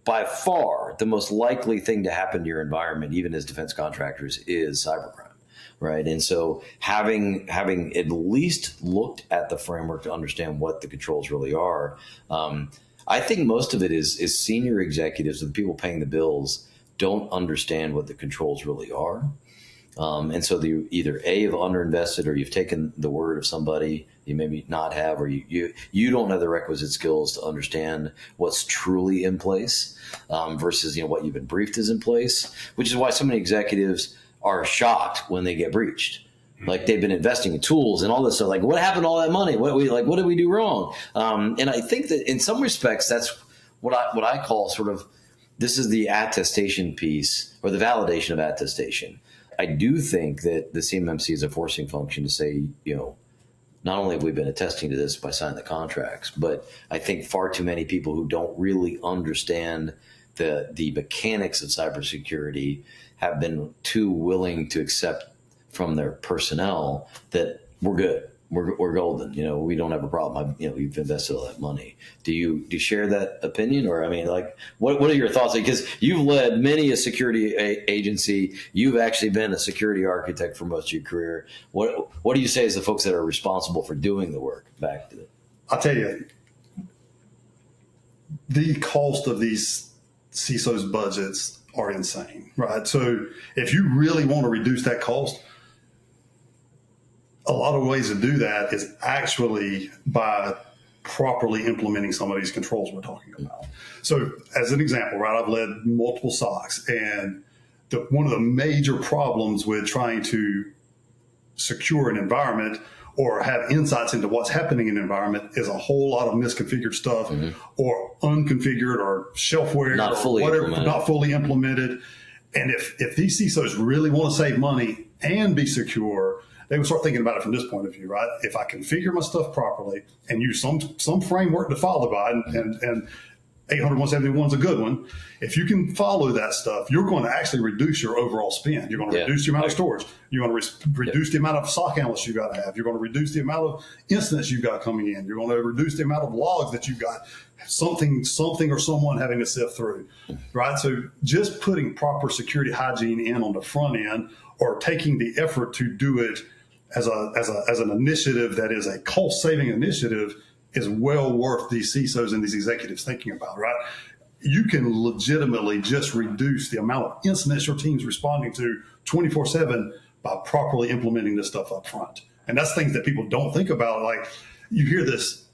by far the most likely thing to happen to your environment, even as defense contractors, is cybercrime. Right. And so having at least looked at the framework to understand what the controls really are, I think most of it is senior executives, or the people paying the bills, don't understand what the controls really are. And so you either A, have underinvested, or you've taken the word of somebody you maybe not have, or you don't have the requisite skills to understand what's truly in place versus what you've been briefed is in place, which is why so many executives are shocked when they get breached. Like they've been investing in tools and all this stuff. Like, what happened to all that money? What did we do wrong? And I think that in some respects, that's what I call sort of, this is the attestation piece, or the validation of attestation. I do think that the CMMC is a forcing function to say, not only have we been attesting to this by signing the contracts, but I think far too many people who don't really understand the mechanics of cybersecurity have been too willing to accept from their personnel that we're good, we're golden, we don't have a problem. We've invested all that money. Do you share that opinion, or what are your thoughts? Because you've led many a security agency, you've actually been a security architect for most of your career. What do you say as the folks that are responsible for doing the work back to it? I'll tell you, the cost of these CISOs budgets are insane, right? So if you really want to reduce that cost, a lot of ways to do that is actually by properly implementing some of these controls we're talking about. So as an example, right, I've led multiple SOCs, and one of the major problems with trying to secure an environment or have insights into what's happening in the environment is a whole lot of misconfigured stuff, or unconfigured, or shelfware, not fully implemented. And if these CISOs really want to save money and be secure, they would start thinking about it from this point of view, right? If I configure my stuff properly and use some framework to follow by, and 800.171 is a good one. If you can follow that stuff, you're going to actually reduce your overall spend. You're going to reduce the amount of storage. You're going to reduce the amount of SOC analysts you got to have. You're going to reduce the amount of incidents you've got coming in. You're going to reduce the amount of logs that you've got, something or someone having to sift through, right? So just putting proper security hygiene in on the front end, or taking the effort to do it as an initiative that is a cost-saving initiative, is well worth these CISOs and these executives thinking about, right? You can legitimately just reduce the amount of incidents your team's responding to 24/7 by properly implementing this stuff up front. And that's things that people don't think about. Like, you hear this,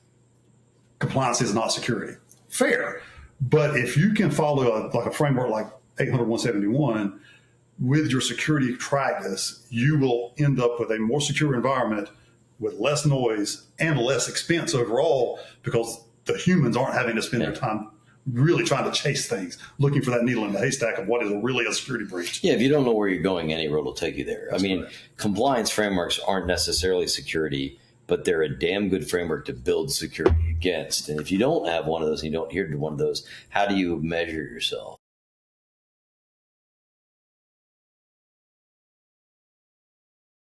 compliance is not security. Fair. But if you can follow a framework like 800.171 with your security practice, you will end up with a more secure environment with less noise and less expense overall, because the humans aren't having to spend their time really trying to chase things, looking for that needle in the haystack of what is really a security breach. Yeah, if you don't know where you're going, any road will take you there. That's compliance frameworks aren't necessarily security, but they're a damn good framework to build security against. And if you don't have one of those and you don't adhere to one of those, how do you measure yourself?